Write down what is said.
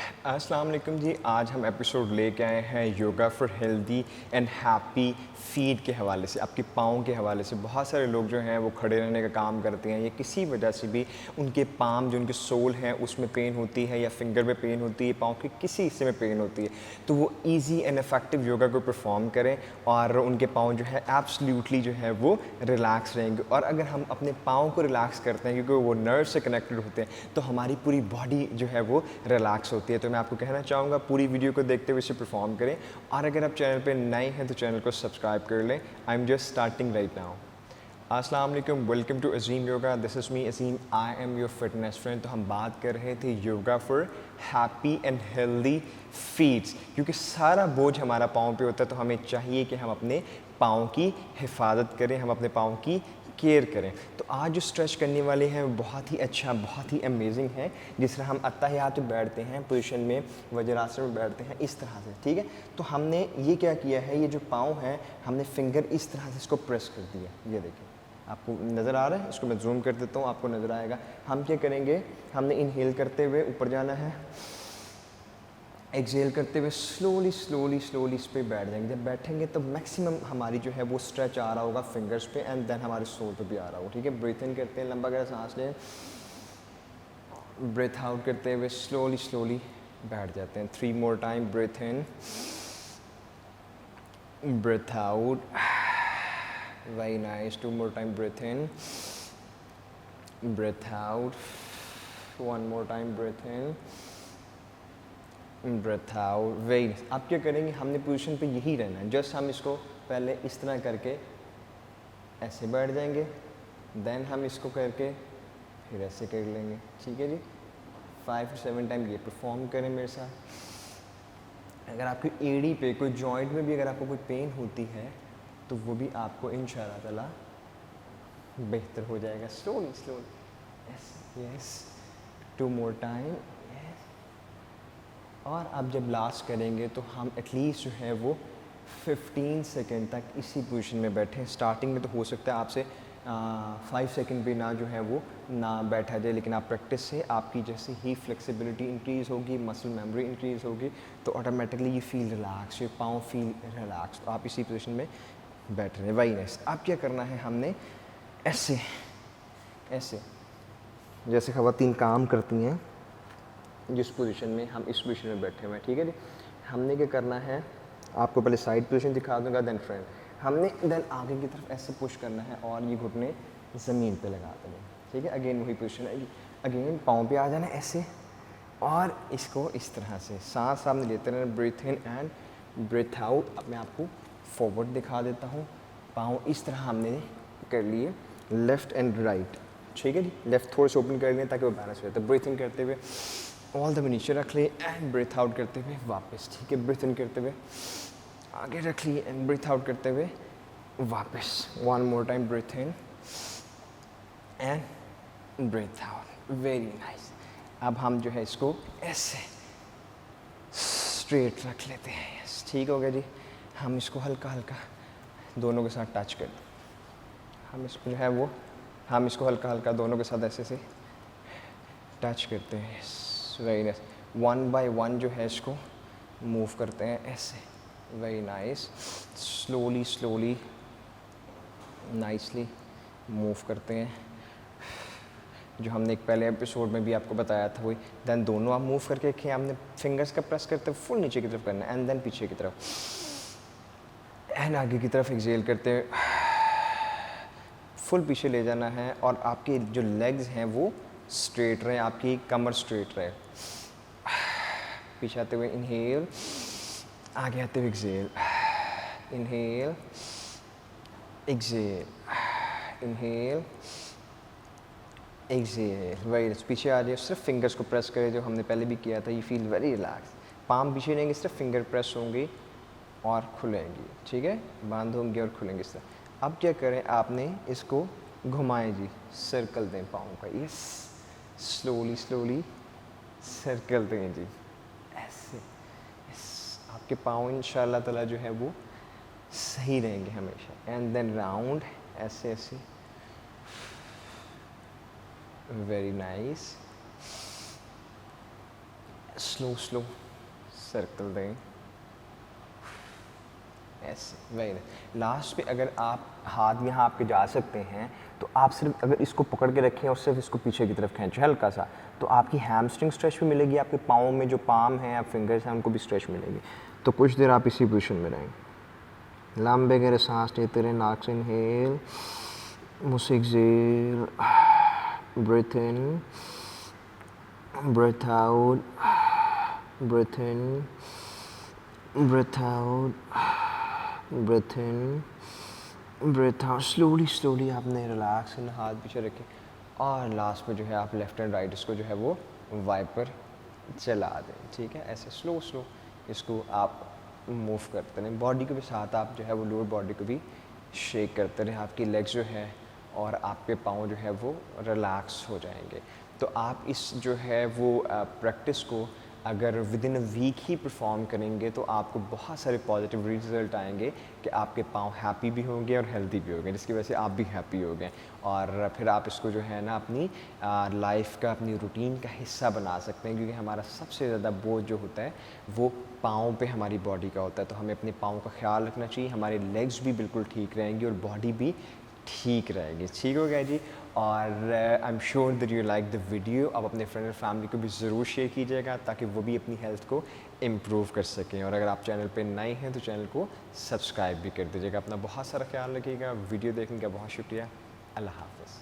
अस्सलाम वालेकुम जी। आज हम एपिसोड लेके आए हैं yoga for healthy and happy feet के हवाले से, आपके पाँव के हवाले से। बहुत सारे लोग जो हैं वो खड़े रहने का काम करते हैं या किसी वजह से भी उनके पाम जो उनके सोल हैं उसमें पेन होती है या फिंगर में पेन होती है, पाँव के किसी हिस्से में पेन होती है, तो वो ईजी एंड इफेक्टिव योगा को परफॉर्म करें और उनके पाँव जो है एब्सोल्युटली जो है वो रिलैक्स रहेंगे। और अगर हम अपने पाँव को रिलैक्स करते हैं क्योंकि वो नर्व से कनेक्टेड होते हैं तो हमारी पूरी बॉडी जो है वो रिलैक्स होती है। तो मैं आपको कहना चाहूँगा पूरी वीडियो को देखते हुए इसे परफॉर्म करें। और अगर आप चैनल पे नए हैं तो चैनल को सब्सक्राइब कर लें। I am just starting right now. अस्सलाम वालेकुम, welcome to Azeem yoga. This is me Azeem, I am your fitness friend. तो हम बात कर रहे थे yoga for happy and healthy feets. क्योंकि सारा बोझ हमारा पाँव पे होता है तो हमें चाहिए कि हम अपने पाँव की हिफाजत करें, हम अपने पाँव की केयर करें। तो आज जो स्ट्रेच करने वाले हैं वो बहुत ही अच्छा, बहुत ही अमेजिंग है। जिस तरह हम अत्तहियात में बैठते हैं पोजीशन में, वज्रासन में बैठते हैं, इस तरह से, ठीक है। तो हमने ये क्या किया है, ये जो पाँव है हमने फिंगर इस तरह से इसको प्रेस कर दिया। ये देखिए, आपको नज़र आ रहा है, इसको मैं जूम कर देता हूँ, आपको नज़र आएगा। हम क्या करेंगे, हमने इनहेल करते हुए ऊपर जाना है, एक्सहेल करते हुए स्लोली स्लोली स्लोली इस पर बैठ जाएंगे। जब बैठेंगे तो मैक्सिमम हमारी जो है वो स्ट्रेच आ रहा होगा फिंगर्स पे एंड देन हमारे सोल पे भी आ रहा होगा, ठीक है। ब्रीथ इन करते हैं, लंबा गहरा सांस लें, ब्रेथ आउट करते हुए स्लोली स्लोली बैठ जाते हैं। 3 more time, breathe in, breathe out, very nice. 2 more time, breathe in, breathe out, 1 more time, breathe in, breathe out, very. आप क्या करेंगे, हमने पोजीशन पे यही रहना है। जस्ट हम इसको पहले इस तरह करके ऐसे बैठ जाएंगे, देन हम इसको करके फिर ऐसे कर लेंगे, ठीक है जी। 5 to 7 टाइम ये परफॉर्म करें मेरे साथ। अगर आपकी एड़ी पे कोई जॉइंट में भी अगर आपको कोई पेन होती है तो वो भी आपको इंशाअल्लाह ताला बेहतर हो जाएगा। Slowly slowly, yes yes, 2 more time. और आप जब लास्ट करेंगे तो हम एटलीस्ट जो है वो 15 सेकेंड तक इसी पोजीशन में बैठें। स्टार्टिंग में तो हो सकता है आपसे 5 सेकेंड भी ना जो है वो ना बैठा जाए, लेकिन आप प्रैक्टिस से आपकी जैसे ही फ्लेक्सिबिलिटी इंक्रीज़ होगी, मसल मेमोरी इंक्रीज़ होगी, तो ऑटोमेटिकली ये फील रिलैक्स, ये पाँव फील रिलैक्स। तो आप इसी पोजीशन में बैठ रहे हैं, वही नेक्स्ट। अब क्या करना है, हमने ऐसे ऐसे जैसे ख़वातीन काम करती हैं, जिस पोजीशन में हम इस पोजीशन में बैठे हुए हैं, ठीक है जी। हमने क्या करना है, आपको पहले साइड पोजीशन दिखा दूंगा, देन फ्रंट। हमने देन आगे की तरफ ऐसे पुश करना है और ये घुटने ज़मीन पे लगा देंगे, ठीक है। अगेन वही पोजीशन है, अगेन पाँव पे आ जाना ऐसे और इसको इस तरह से सांस सामने लेते रहना, breathe in and breathe out. अब मैं आपको फॉरवर्ड दिखा देता हूँ। पाँव इस तरह हमने कर लिए, लेफ़्ट एंड राइट, ठीक है जी। लेफ़्ट थोड़े से ओपन कर लें ताकि वो बैलेंस हो जाए। तो ब्रीथ इन करते हुए ऑल द वे नीचे रख लिए एंड ब्रीथ आउट करते हुए वापस, ठीक है। ब्रीथ इन करते हुए आगे रख लिए एंड ब्रीथ आउट करते हुए वापस। 1 more time, breathe in and breathe out, very nice. अब हम जो है इसको ऐसे स्ट्रेट रख लेते हैं, यस, ठीक हो गया जी। हम इसको हल्का हल्का दोनों के साथ टच कर दें। हम इसको जो है वो हम इसको हल्का हल्का दोनों के साथ ऐसे से टच करते हैं, यस, वेरी नाइस। 1 बाय 1 जो है इसको मूव करते हैं ऐसे, very nice. Slowly slowly nicely move करते हैं, जो हमने एक पहले एपिसोड में भी आपको बताया था वही। देन दोनों आप मूव करके रखिए, हमने फिंगर्स का प्रेस करते हुए फुल नीचे की तरफ करना है एंड देन पीछे की तरफ एंड आगे की तरफ एक्सहेल करते हुए फुल पीछे ले जाना है। और आपके जो लेग्स हैं वो स्ट्रेट रहे, आपकी कमर स्ट्रेट रहे। पीछे आते हुए इनहेल, आगे आते हुए exhale, inhale exhale, inhale exhale, very. पीछे आ जाए, सिर्फ फिंगर्स को प्रेस करें जो हमने पहले भी किया था। ये फील वेरी रिलैक्स। पाम पीछे रहेंगे, सिर्फ फिंगर प्रेस होंगी और खुलेंगी, ठीक है। बांध होंगे और खुलेंगे इस तरह। अब क्या करें, आपने इसको घुमाएं जी, सर्कल दें पाँव का, यस, स्लोली स्लोली सर्कल दें जी, ऐसे, यस। आपके पाँव इंशाल्लाह ताला जो है वो सही रहेंगे हमेशा। एंड देन राउंड, ऐसे ऐसे, very nice. Slow slow circle दें ऐसे, वही लास्ट पे अगर आप हाथ यहाँ आपके जा सकते हैं तो आप सिर्फ अगर इसको पकड़ के रखें और सिर्फ इसको पीछे की तरफ खींचें हल्का सा, तो आपकी हैमस्ट्रिंग स्ट्रेच भी मिलेगी, आपके पाँव में जो पाम हैं या फिंगर्स हैं उनको भी स्ट्रेच मिलेगी। तो कुछ देर आप इसी पोजीशन में रहेंगे, लंबे गहरे सांस लेते रहें, नाक से इनहेल, मुंह से एक्सहेल, ब्रीथ इन, ब्रीथ आउट, ब्रीथ इन, ब्रीथ आउट, ब्रीथ इन, ब्रीथ आउट। स्लोली स्लोली आपने रिलैक्स इन, हाथ पीछे रखें और लास्ट में जो है आप लेफ़्ट एंड राइट इसको जो है वो वाइपर चला दें। ठीक है, ऐसे स्लो स्लो इसको आप मूव करते रहें, बॉडी के भी साथ आप जो है वो लोअर बॉडी को भी शेक करते रहें, आपकी लेग्स जो है और आपके पाँव जो है वो रिलैक्स हो जाएंगे। तो आप इस जो है वो प्रैक्टिस को अगर विद इन अ वीक ही परफॉर्म करेंगे तो आपको बहुत सारे पॉजिटिव रिजल्ट आएंगे कि आपके पाँव हैप्पी भी होंगे और हेल्दी भी होंगे, जिसकी वजह से आप भी हैप्पी होंगे और फिर आप इसको जो है ना अपनी लाइफ का, अपनी रूटीन का हिस्सा बना सकते हैं, क्योंकि हमारा सबसे ज़्यादा बोझ जो होता है वो पाँव पे हमारी बॉडी का होता है। तो हमें अपने पाँव का ख्याल रखना चाहिए, हमारे लेग्स भी बिल्कुल ठीक रहेंगी और बॉडी भी ठीक रहेगी। ठीक हो गया जी। और I am sure that you like the video. अब अपने फ्रेंड और फैमिली को भी ज़रूर शेयर कीजिएगा ताकि वो भी अपनी हेल्थ को इम्प्रूव कर सकें, और अगर आप चैनल पे नए हैं तो चैनल को सब्सक्राइब भी कर दीजिएगा। अपना बहुत सारा ख्याल रखिएगा। वीडियो देखने का बहुत शुक्रिया। अल्लाह हाफ़िज़।